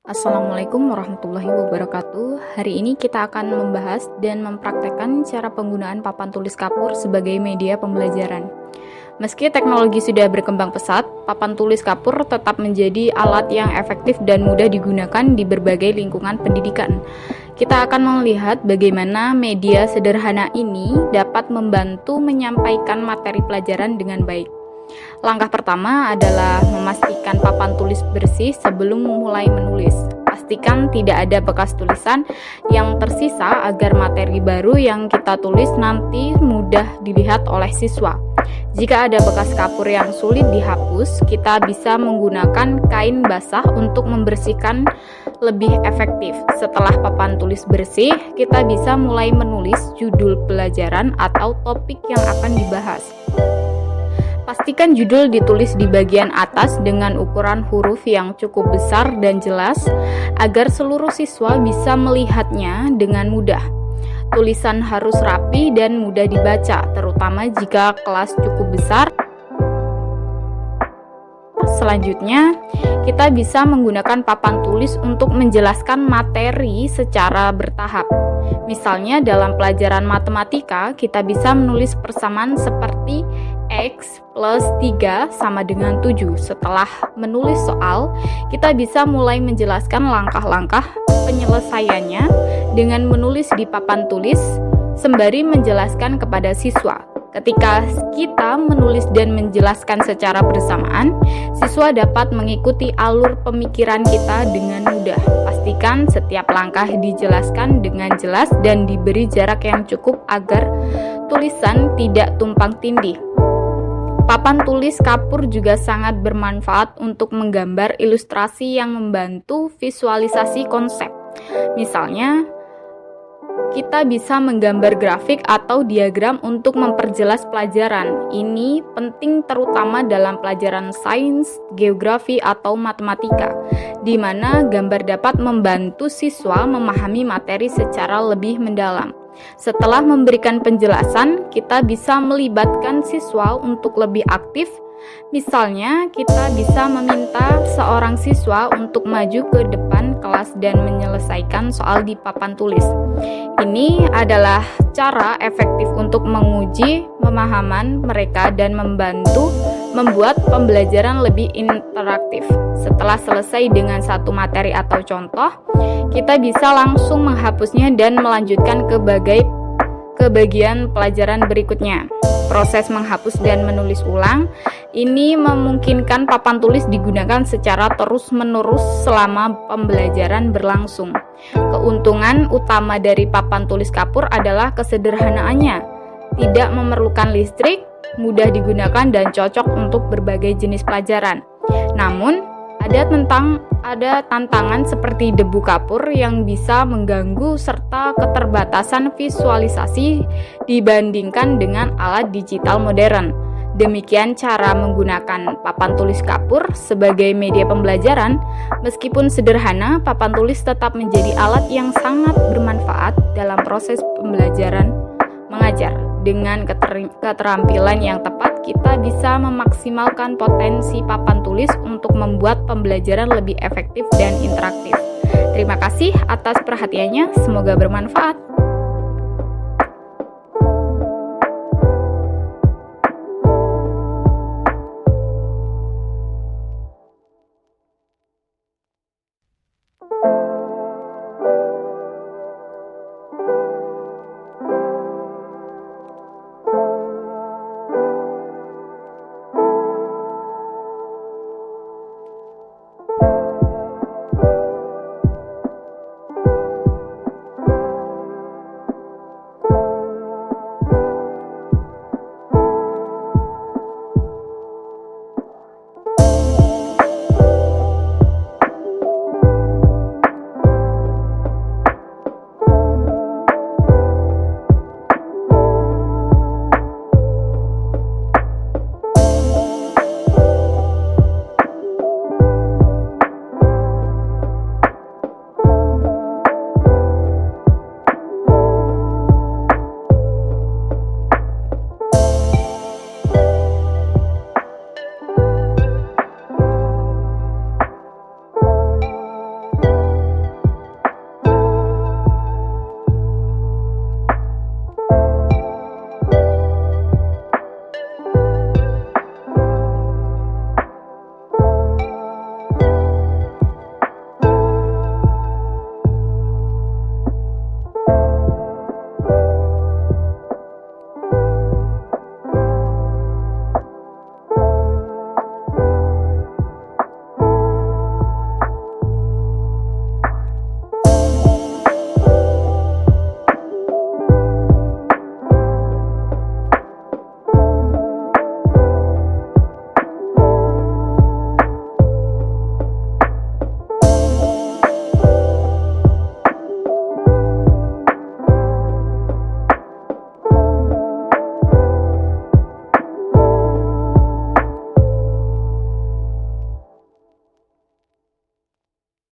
Assalamualaikum warahmatullahi wabarakatuh. Hari ini kita akan membahas dan mempraktekkan cara penggunaan papan tulis kapur sebagai media pembelajaran. Meski teknologi sudah berkembang pesat, papan tulis kapur tetap menjadi alat yang efektif dan mudah digunakan di berbagai lingkungan pendidikan. Kita akan melihat bagaimana media sederhana ini dapat membantu menyampaikan materi pelajaran dengan baik. Langkah pertama adalah memastikan papan tulis bersih sebelum memulai menulis. Pastikan tidak ada bekas tulisan yang tersisa agar materi baru yang kita tulis nanti mudah dilihat oleh siswa. Jika ada bekas kapur yang sulit dihapus, kita bisa menggunakan kain basah untuk membersihkan lebih efektif. Setelah papan tulis bersih, kita bisa mulai menulis judul pelajaran atau topik yang akan dibahas. Pastikan judul ditulis di bagian atas dengan ukuran huruf yang cukup besar dan jelas agar seluruh siswa bisa melihatnya dengan mudah. Tulisan harus rapi dan mudah dibaca, terutama jika kelas cukup besar. Selanjutnya, kita bisa menggunakan papan tulis untuk menjelaskan materi secara bertahap. Misalnya dalam pelajaran matematika, kita bisa menulis persamaan seperti X plus 3 sama dengan 7. Setelah menulis soal, kita bisa mulai menjelaskan langkah-langkah penyelesaiannya dengan menulis di papan tulis sembari menjelaskan kepada siswa. Ketika kita menulis dan menjelaskan secara bersamaan, siswa dapat mengikuti alur pemikiran kita dengan mudah. Pastikan setiap langkah dijelaskan dengan jelas dan diberi jarak yang cukup agar tulisan tidak tumpang tindih. Papan tulis kapur juga sangat bermanfaat untuk menggambar ilustrasi yang membantu visualisasi konsep. Misalnya, kita bisa menggambar grafik atau diagram untuk memperjelas pelajaran. Ini penting terutama dalam pelajaran sains, geografi, atau matematika, di mana gambar dapat membantu siswa memahami materi secara lebih mendalam. Setelah memberikan penjelasan, kita bisa melibatkan siswa untuk lebih aktif. Misalnya, kita bisa meminta seorang siswa untuk maju ke depan kelas dan menyelesaikan soal di papan tulis. Ini adalah cara efektif untuk menguji pemahaman mereka dan membantu membuat pembelajaran lebih interaktif. Setelah selesai dengan satu materi atau contoh, kita bisa langsung menghapusnya dan melanjutkan ke bagian pelajaran berikutnya. Proses menghapus dan menulis ulang ini memungkinkan papan tulis digunakan secara terus-menerus selama pembelajaran berlangsung. Keuntungan utama dari papan tulis kapur adalah kesederhanaannya. Tidak memerlukan listrik, mudah digunakan dan cocok untuk berbagai jenis pelajaran. Namun, ada tantangan seperti debu kapur yang bisa mengganggu serta keterbatasan visualisasi dibandingkan dengan alat digital modern. Demikian cara menggunakan papan tulis kapur sebagai media pembelajaran. Meskipun sederhana, papan tulis tetap menjadi alat yang sangat bermanfaat dalam proses pembelajaran mengajar. Dengan keterampilan yang tepat, kita bisa memaksimalkan potensi papan tulis untuk membuat pembelajaran lebih efektif dan interaktif. Terima kasih atas perhatiannya, semoga bermanfaat.